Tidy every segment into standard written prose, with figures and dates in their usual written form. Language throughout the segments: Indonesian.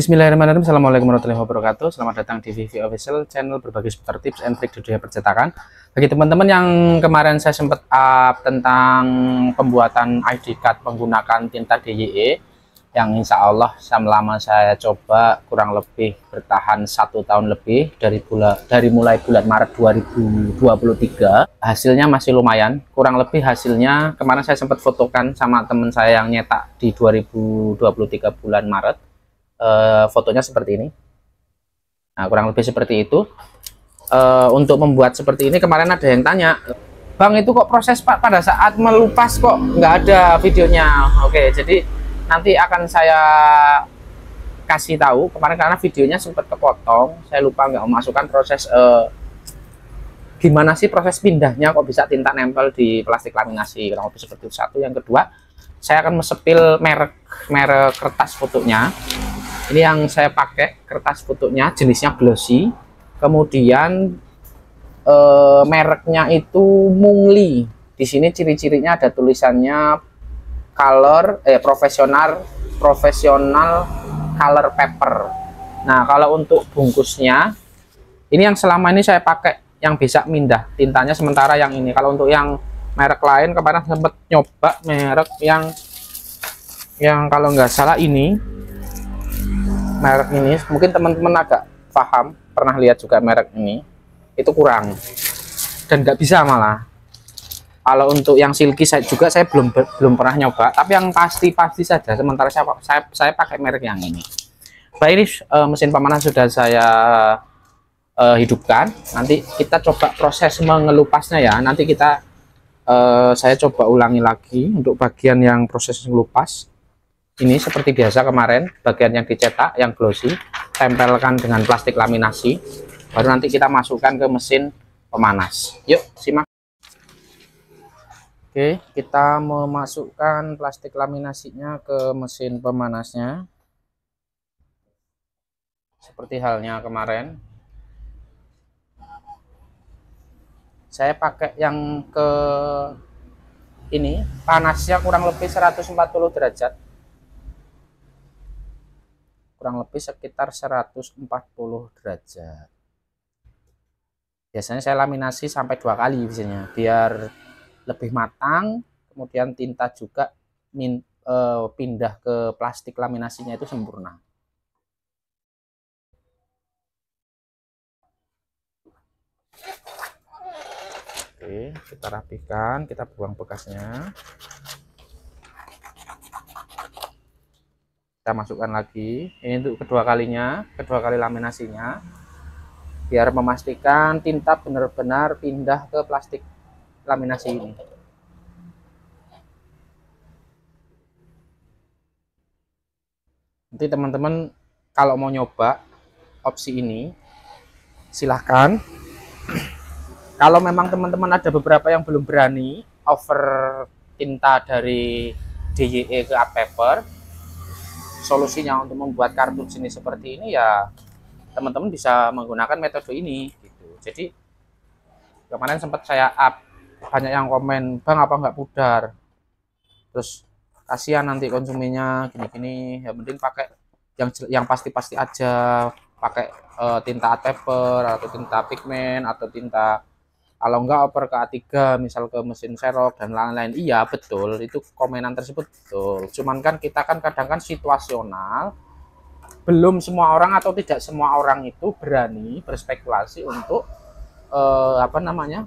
Bismillahirrahmanirrahim. Assalamualaikum warahmatullahi wabarakatuh. Selamat datang di Vivi Official, channel berbagi seputar tips and trik di dunia percetakan. Bagi teman-teman yang kemarin saya sempat up tentang pembuatan ID card menggunakan tinta DYE, yang insya Allah selama saya coba kurang lebih bertahan 1 tahun lebih dari mulai bulan Maret 2023, hasilnya masih lumayan. Kurang lebih hasilnya kemarin saya sempat fotokan sama teman saya yang nyetak di 2023 bulan Maret. Fotonya seperti ini. Nah, kurang lebih seperti itu. Untuk membuat seperti ini, kemarin ada yang tanya, Bang, itu kok proses Pak pada saat melupas kok nggak ada videonya? Oke, jadi nanti akan saya kasih tahu. Kemarin karena videonya sempat kepotong, saya lupa nggak memasukkan proses gimana sih proses pindahnya kok bisa tinta nempel di plastik laminasi. Kurang lebih seperti itu. Satu, yang kedua, saya akan mesepil merek kertas fotonya. Ini yang saya pakai kertas fotonya, jenisnya glossy. Kemudian mereknya itu Mungli. Di sini ciri-cirinya ada tulisannya profesional color paper. Nah, kalau untuk bungkusnya, ini yang selama ini saya pakai yang bisa mindah tintanya. Sementara yang ini, kalau untuk yang merek lain kemarin sempat nyoba merek yang kalau nggak salah ini. Merek ini mungkin teman-teman agak paham, pernah lihat juga merek ini, itu kurang dan nggak bisa malah. Kalau untuk yang silky saya belum pernah nyoba, tapi yang pasti saja sementara saya pakai merek yang ini. Baik, ini mesin pemanas sudah saya hidupkan. Nanti kita coba proses mengelupasnya ya. Nanti saya coba ulangi lagi untuk bagian yang proses ngelupas. Ini seperti biasa kemarin, bagian yang dicetak, yang glossy, tempelkan dengan plastik laminasi, baru nanti kita masukkan ke mesin pemanas. Yuk, simak. Oke, kita memasukkan plastik laminasinya ke mesin pemanasnya. Seperti halnya kemarin. Saya pakai yang ke ini, panasnya kurang lebih 140 derajat. Kurang lebih sekitar 140 derajat. Biasanya saya laminasi sampai 2 kali biasanya, biar lebih matang, kemudian tinta juga pindah ke plastik laminasinya itu sempurna. Oke, kita rapikan, kita buang bekasnya. Kita masukkan lagi, ini untuk kedua kali laminasinya, biar memastikan tinta benar-benar pindah ke plastik laminasi ini. Nanti teman-teman kalau mau nyoba opsi ini silahkan. Kalau memang teman-teman ada beberapa yang belum berani over tinta dari DYE ke art paper, solusinya untuk membuat kartu jenis seperti ini ya teman-teman bisa menggunakan metode ini gitu. Jadi kemarin sempat saya up, banyak yang komen, Bang, apa nggak pudar, terus kasihan nanti konsumennya gini-gini. Ya mending pakai yang pasti-pasti aja, pakai tinta art paper atau tinta pigment atau tinta, kalau enggak oper ke A3, misal ke mesin serok dan lain-lain. Iya betul, itu komenan tersebut betul. Cuman kan kita kan kadang kan situasional, belum semua orang atau tidak semua orang itu berani berspekulasi untuk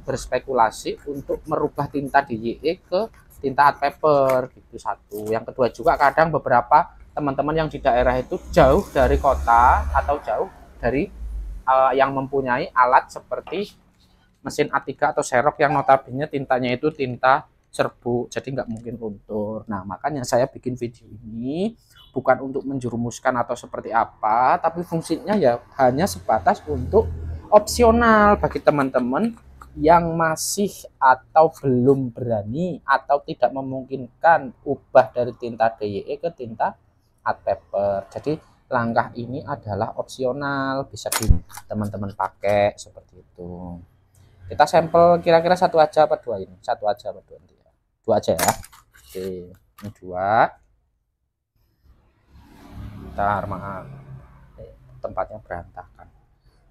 berspekulasi untuk merubah tinta DYE ke tinta art paper gitu. Satu, yang kedua juga kadang beberapa teman-teman yang di daerah itu jauh dari kota atau jauh dari yang mempunyai alat seperti mesin A3 atau serok yang notabene tintanya itu tinta serbuk, jadi nggak mungkin luntur. Nah, makanya saya bikin video ini bukan untuk menjerumuskan atau seperti apa, tapi fungsinya ya hanya sebatas untuk opsional bagi teman-teman yang masih atau belum berani atau tidak memungkinkan ubah dari tinta DYE ke tinta art paper. Jadi langkah ini adalah opsional, bisa teman-teman pakai seperti itu. Kita sampel kira-kira satu aja apa dua ini? Satu aja apa dua? Dua aja ya. Oke, ini dua. Bentar, maaf. tempatnya berantakan.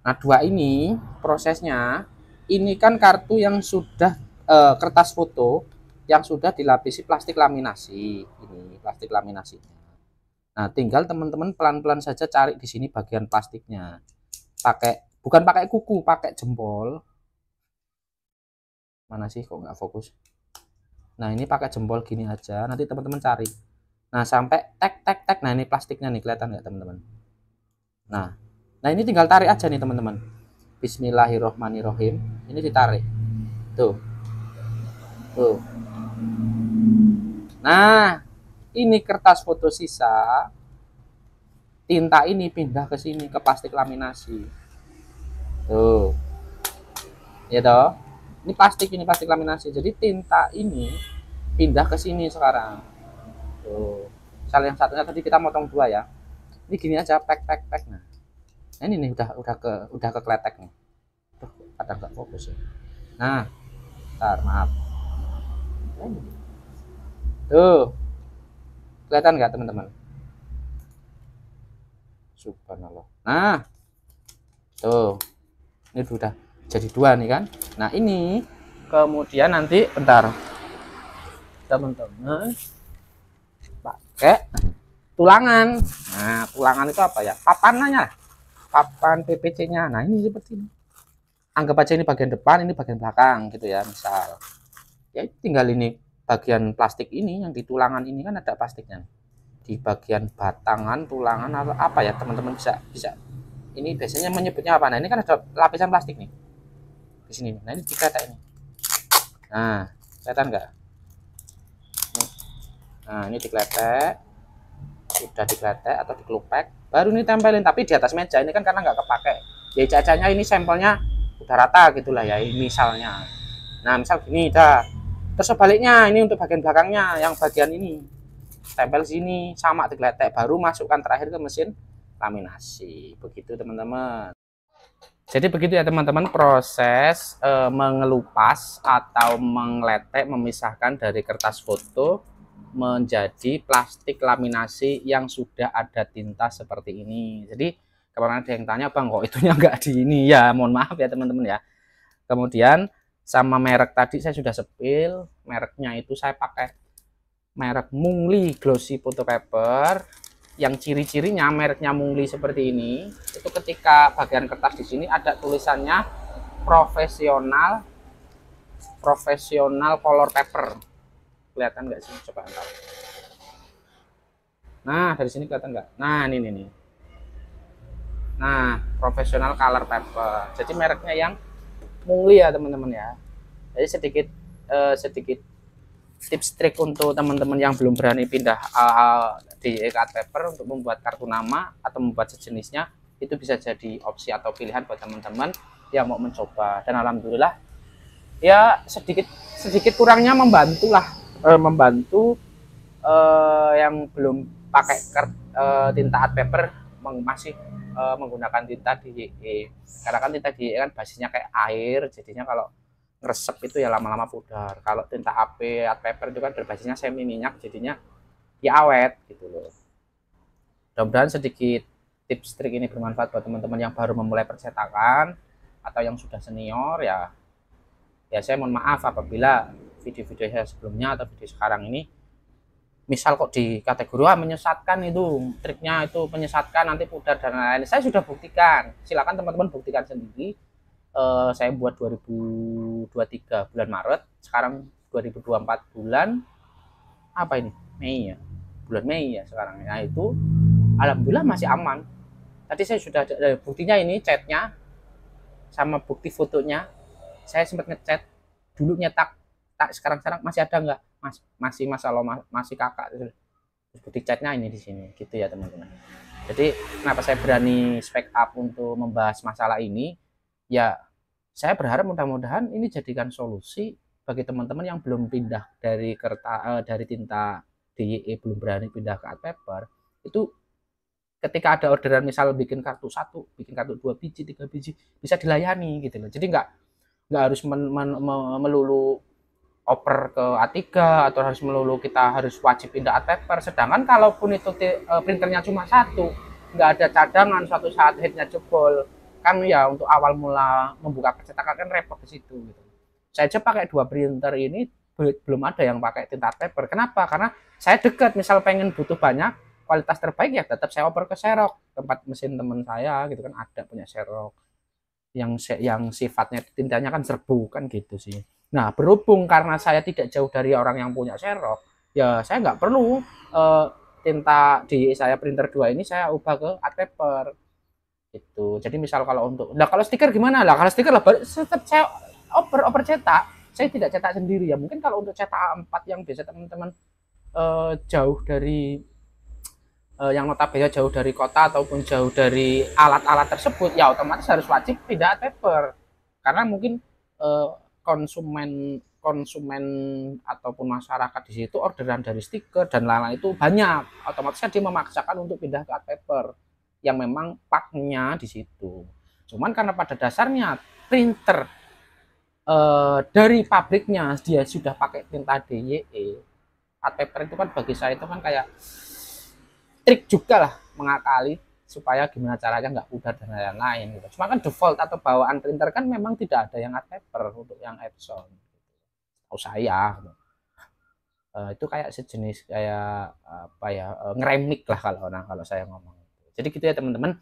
Nah, dua ini prosesnya, ini kan kartu yang sudah kertas foto yang sudah dilapisi plastik laminasi. Ini plastik laminasinya. Nah, tinggal teman-teman pelan-pelan saja cari di sini bagian plastiknya. Bukan pakai kuku, pakai jempol. Mana sih kok nggak fokus? Nah, ini pakai jempol gini aja. Nanti teman-teman cari. Nah, sampai tek tek tek. Nah, ini plastiknya nih, kelihatan nggak teman-teman? Nah, ini tinggal tarik aja nih teman-teman. Bismillahirrohmanirrohim. Ini ditarik. Tuh. Tuh. Nah, ini kertas foto sisa. Tinta ini pindah ke sini, ke plastik laminasi. Tuh. Ya toh? Ini plastik laminasi. Jadi tinta ini pindah ke sini sekarang. Tuh. Misal yang satunya tadi kita motong dua ya. Ini gini aja, pek. Nah, ini nih udah ke kletek nih. Tuh, kadang nggak fokus ya. Nah, bentar, maaf. Tuh, kelihatan nggak teman-teman? Subhanallah. Nah, tuh, ini sudah jadi dua nih kan. Nah, ini kemudian nanti bentar, teman-teman pakai tulangan. Nah, tulangan itu apa ya? Papannya, papan PVC-nya. Nah, ini seperti ini. Anggap aja ini bagian depan, ini bagian belakang gitu ya, misal. Ya, tinggal ini bagian plastik ini yang di tulangan ini kan ada plastiknya. Di bagian batangan, tulangan apa ya, teman-teman bisa. Ini biasanya menyebutnya apa? Nah, ini kan ada lapisan plastik nih. Di sini. Nah, ini dikata ini. Nah, kelihatan nggak? Nah, ini dikletek. Sudah dikletek atau dikelupek. Baru ini tempelin, tapi di atas meja. Ini kan karena nggak kepake. Ya, cacanya ini sampelnya udah rata gitulah ya, misalnya. Nah, misal gini dah. Terus sebaliknya, ini untuk bagian belakangnya, yang bagian ini tempel sini sama digletek, baru masukkan terakhir ke mesin laminasi. Begitu teman-teman. Jadi begitu ya teman-teman proses mengelupas atau mengletek, memisahkan dari kertas foto menjadi plastik laminasi yang sudah ada tinta seperti ini. Jadi kemarin ada yang tanya, Bang, kok itunya enggak di ini ya? Mohon maaf ya teman-teman ya. Kemudian sama merek tadi saya sudah sepil, mereknya itu saya pakai merek Mungli Glossy Photo Paper. Yang ciri-cirinya mereknya Mungli seperti ini, itu ketika bagian kertas di sini ada tulisannya profesional color paper. Kelihatan nggak sih? Coba entar. Nah, dari sini kelihatan nggak? Nah, ini nih. Nah, profesional color paper. Jadi mereknya yang Mungli ya teman-teman ya. Jadi sedikit tips trik untuk teman-teman yang belum berani pindah di art paper untuk membuat kartu nama atau membuat sejenisnya, itu bisa jadi opsi atau pilihan buat teman-teman yang mau mencoba. Dan alhamdulillah ya sedikit kurangnya membantu yang belum pakai tinta art paper masih menggunakan tinta DIY. Karena kan tinta DIY kan basisnya kayak air, jadinya kalau ngeresep itu ya lama-lama pudar. Kalau tinta AP art paper itu kan berbasisnya semi minyak, jadinya ya awet gitu loh. Mudah-mudahan sedikit tips trik ini bermanfaat buat teman-teman yang baru memulai percetakan atau yang sudah senior ya. Ya saya mohon maaf apabila video-video saya sebelumnya atau video sekarang ini misal kok di kategori menyesatkan, itu triknya itu menyesatkan, nanti pudar dan lain-lain. Saya sudah buktikan, silakan teman-teman buktikan sendiri. Saya buat 2023 bulan Maret, sekarang 2024 bulan apa ini, Mei ya, bulan Mei ya sekarang. Nah itu alhamdulillah masih aman. Tadi saya sudah ada buktinya, ini catnya sama bukti fotonya. Saya sempat ngecat dulu, nyetak sekarang masih ada nggak? Masih masih kakak. Terus bukti catnya ini di sini gitu ya teman-teman. Jadi kenapa saya berani speak up untuk membahas masalah ini ya, saya berharap mudah-mudahan ini jadikan solusi bagi teman-teman yang belum pindah dari tinta DIY, belum berani pindah ke art paper. Itu ketika ada orderan misal bikin kartu 1, bikin kartu 2 biji, 3 biji, bisa dilayani gitu loh. Jadi nggak harus melulu oper ke A3 atau harus melulu kita harus wajib pindah art paper. Sedangkan kalaupun itu printernya cuma 1, nggak ada cadangan suatu saat headnya jebol, kan ya untuk awal mula membuka percetakan kan repot di situ gitu. Saya aja pakai 2 printer ini belum ada yang pakai tinta paper. Kenapa? Karena saya dekat, misal pengen butuh banyak kualitas terbaik ya tetap saya oper ke Xerox, tempat mesin teman saya gitu kan, ada punya Xerox yang sifatnya tintanya kan serbu kan gitu sih. Nah, berhubung karena saya tidak jauh dari orang yang punya Xerox, ya saya nggak perlu tinta di saya printer 2 ini saya ubah ke art paper gitu. Jadi misal kalau untuk, nah kalau stiker gimana lah? Kalau stiker lah tetap saya oper cetak. Saya tidak cetak sendiri ya. Mungkin kalau untuk cetak A4 yang biasa teman-teman jauh dari yang notabene jauh dari kota ataupun jauh dari alat-alat tersebut, ya otomatis harus wajib pindah art paper. Karena mungkin konsumen ataupun masyarakat di situ orderan dari stiker dan lain-lain itu banyak, otomatis dia memaksakan untuk pindah ke art paper yang memang paknya di situ. Cuman karena pada dasarnya printer dari pabriknya dia sudah pakai tinta DYE, art paper itu kan bagi saya itu kan kayak trik juga lah, mengakali supaya gimana caranya nggak pudar dan lain-lain gitu. Cuma kan default atau bawaan printer kan memang tidak ada yang art paper untuk yang Epson. Tahu saya itu kayak sejenis kayak apa ya, ngeremik lah kalau saya ngomong. Jadi gitu ya teman-teman,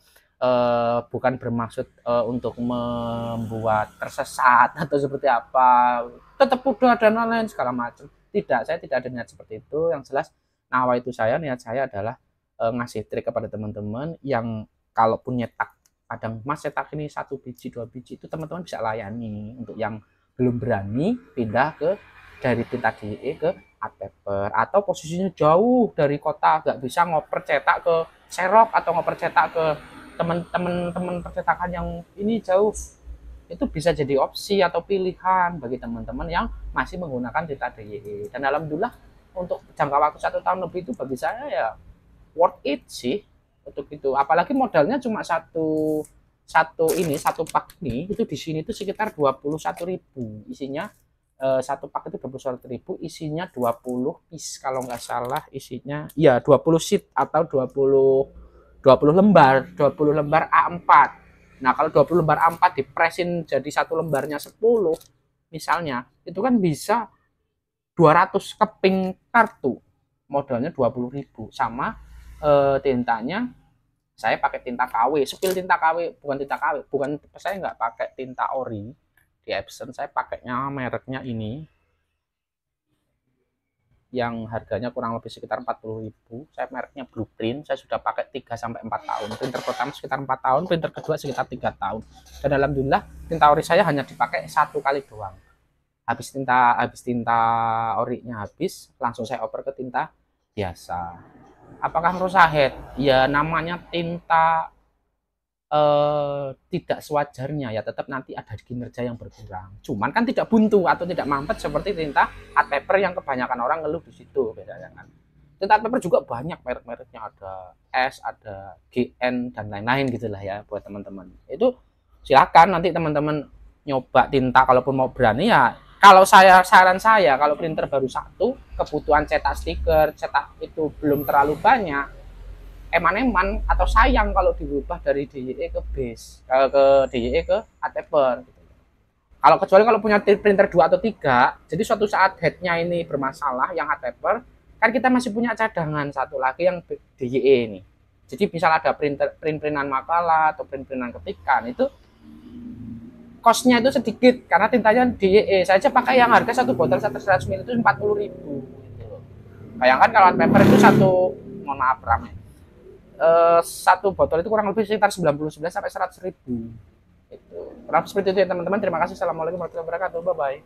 bukan bermaksud untuk membuat tersesat atau seperti apa, tetap pudar dan lain-lain segala macam. Tidak, saya tidak ada niat seperti itu. Yang jelas nawa itu niat saya adalah ngasih trik kepada teman-teman yang kalaupun nyetak kadang mas cetak ini 1 biji 2 biji itu teman-teman bisa layani. Untuk yang belum berani pindah ke dari tinta DE ke art paper, atau posisinya jauh dari kota nggak bisa ngoper cetak ke Xerox atau ngoper cetak ke teman-teman percetakan yang ini jauh, itu bisa jadi opsi atau pilihan bagi teman-teman yang masih menggunakan tinta DE. Dan alhamdulillah untuk jangka waktu 1 tahun lebih itu bagi saya ya worth it sih untuk itu. Apalagi modalnya cuma satu pak nih, itu di sini itu sekitar 21.000 isinya. Satu pak itu 21.000, isinya 20 piece kalau nggak salah, isinya ya 20 sheet atau 20 lembar A4. Nah kalau 20 lembar A4 dipresin jadi satu lembarnya 10 misalnya, itu kan bisa 200 keping kartu, modalnya 20.000. Sama tintanya saya pakai tinta KW, sepil tinta KW, saya nggak pakai tinta ori di Epson, saya pakainya mereknya ini yang harganya kurang lebih sekitar 40.000. Saya mereknya Blueprint, saya sudah pakai 3-4 tahun. Printer pertama sekitar 4 tahun, printer kedua sekitar 3 tahun. Dan alhamdulillah tinta ori saya hanya dipakai 1 kali doang. Habis tinta orinya habis, langsung saya oper ke tinta biasa. Apakah merusak head? Ya namanya tinta tidak sewajarnya ya tetap nanti ada kinerja yang berkurang. Cuman kan tidak buntu atau tidak mampet seperti tinta art paper yang kebanyakan orang ngeluh di situ, bedanya kan. Tinta art paper juga banyak merek-mereknya, ada S, ada GN dan lain-lain gitulah ya buat teman-teman. Itu silakan nanti teman-teman nyoba tinta kalaupun mau berani ya. Kalau saran saya kalau printer baru 1, kebutuhan cetak stiker, cetak itu belum terlalu banyak, eman-eman atau sayang kalau dirubah dari DYE ke base, ke DYE ke art paper gitu. Kalau kecuali kalau punya printer 2 atau 3, jadi suatu saat headnya ini bermasalah yang art paper, kan kita masih punya cadangan satu lagi yang DYE ini. Jadi misal ada print-printan makalah atau print-printan ketikan, itu cost-nya itu sedikit karena tintanya DYE. Saya aja pakai yang harga 1 botol 100 ml itu 40.000 gitu. Bayangkan kalau art paper itu mohon maaf rame. 1 botol itu kurang lebih sekitar 99 sampai 100.000 gitu. Kurang seperti itu ya teman-teman. Terima kasih. Assalamualaikum warahmatullahi wabarakatuh. Bye bye.